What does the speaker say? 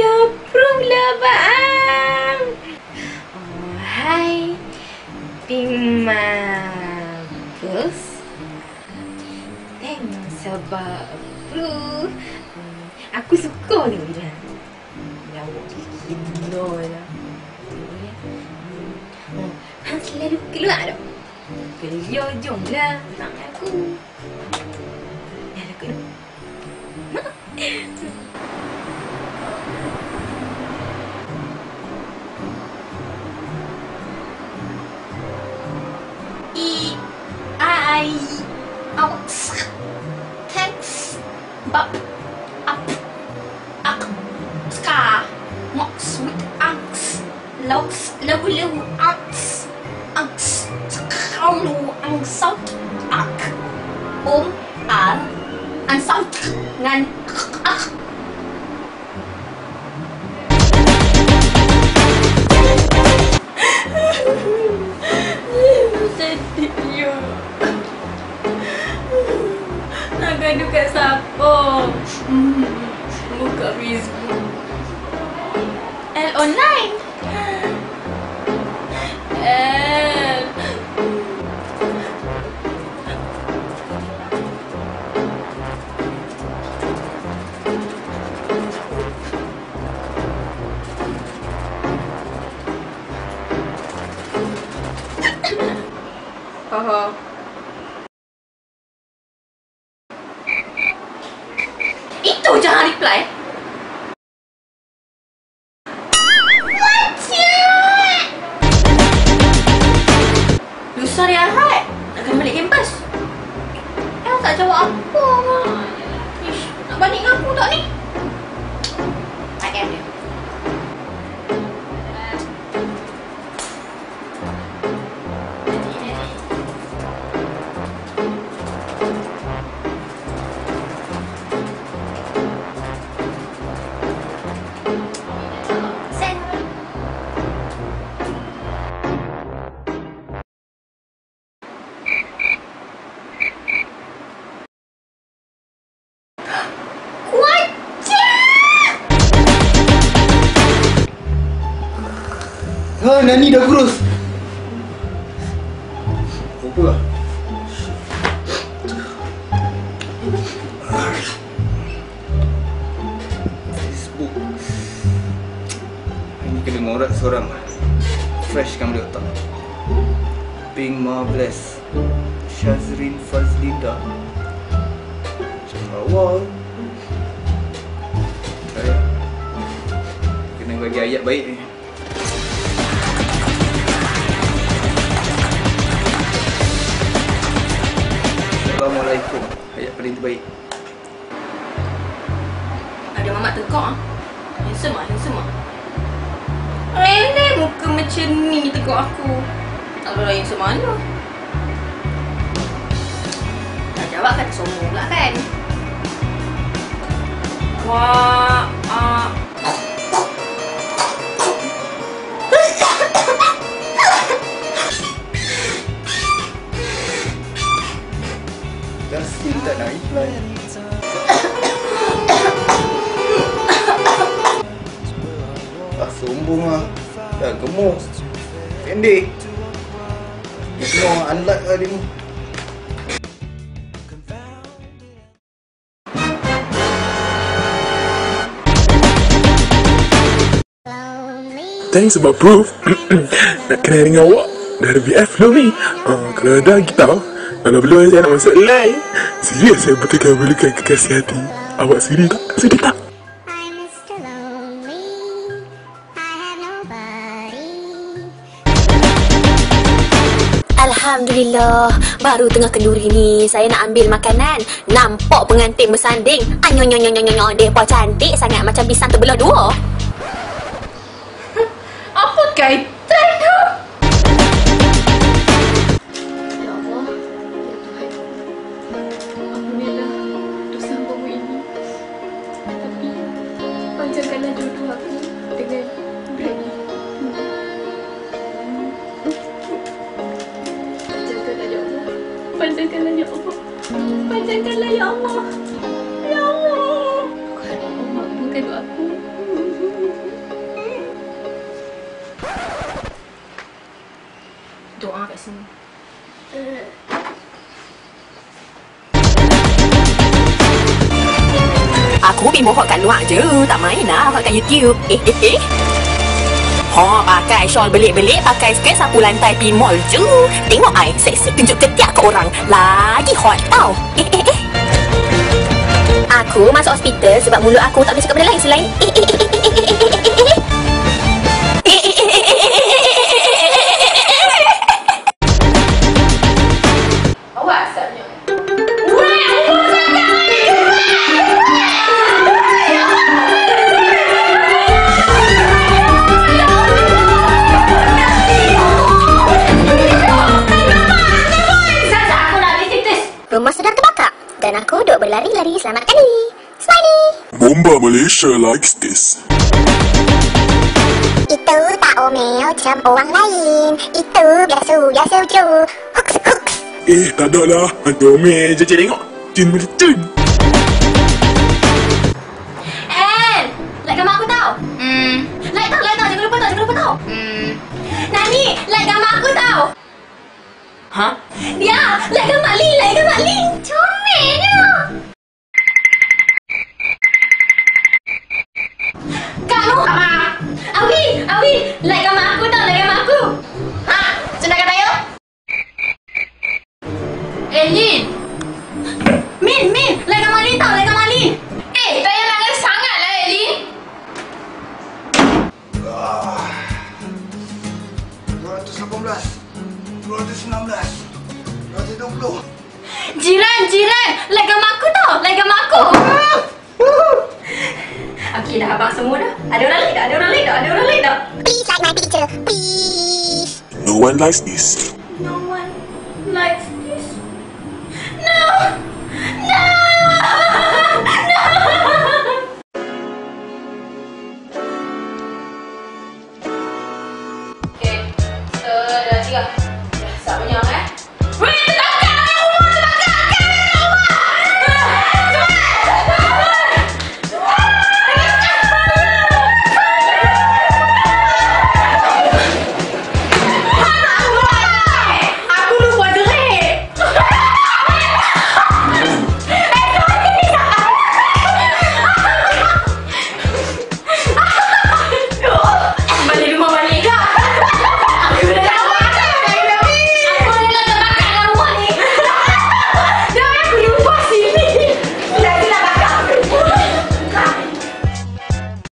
dah approve lah, Bang. Oh, hai. Bos. Thanks sebab approve. Aku suka ni dia. Lawak gila lah. Hang selalu keluar tak? Keluar jomlah sama aku. Dah aku. Outs, thanks, bop, up, ska, mox with anks, logs, lewu, anks, skraulo, angsaut, ak, angsaut, ngan, Sedih. Nak gaduh kat siapa? Buka Facebook. L online. L. Haha. itu jangan reply. Lusa hari Ahad nak kena balik kampus. Tak jawab apa. Ish, nak balik dengan aku tak ni? IM dia. Ha, Nani dah kurus. Apa lah? Facebook. Ini kena ngorat seorang. Fresh kan boleh otak. Pink Marvelous, Shazrin Fazlinda, awal. Kena bagi ayat baik ni. Assalamualaikum. Ayat paling terbaik. Ada mamak tengkok ah. Handsome ah. Rene muka macam ni tengok aku. Tak tahu yang semana. Tak jawab kata sombong pula kan. Wah, Justin tak nak iklan. Sombong lah. Dah gemuk. Pendek. Semua unlike lah dia ni. Thanks sebab proof. Nak kenal dengan awak. Dah ada BF belum ni? Kalau ada kita tahu. Kalau belum saya nak masuk live. Serius saya betul-betul berikan kekasih hati. Awak sedih tak? Sedih tak? Alhamdulillah, baru tengah kenduri ni saya nak ambil makanan. Nampak pengantin bersanding. Anyonyonyonyonyo, depa cantik sangat macam pisang terbelah dua. apa kaitan tu? Ya Allah, ya Tuhan. Ampunilah dosa hamba-Mu ini. Tapi panjangkanlah jodoh aku dengan Brady. Panjangkanlah ya Allah. Panjangkanlah ya Allah. Panjangkanlah ya Allah. Ya Allah. Aku harap Allah makbulkan doaku. sini. Aku pergi mohon kat luar je. Tak main lah hot kat YouTube. Pakai shawl belik-belik, pakai skirt sapu lantai pi mall je. Tengok I, seksi tunjuk ketiak ke orang. Lagi hot tau. Aku masuk hospital sebab mulut aku tak boleh cakap benda lain selain Awak asalnya. Rumah sedang terbakar dan aku duk berlari-lari selamatkan diri. Smiley. Bomba Malaysia likes this. Itu tak omel macam orang lain. Itu biasa-biasa je. Hoax. Tak ada lah. Hantu omel je tengok. Jin boleh jin. Like gambar aku tau. Like tau. Jangan lupa tau. Nani, like gambar aku tau. Ha? Dia, like gambar Lin. Comelnya. Kamu, Awi, like gambar aku tau, Ha? Sedangkan ayo. Lin. Min, like gambar Lin tau, Tak payah nangis sangat lah, Lin. 218, 219, 220. Jiran, like gambar aku tau, Okey dah, abang semua dah. Ada orang lain tak? Please like my picture, please. No one likes this.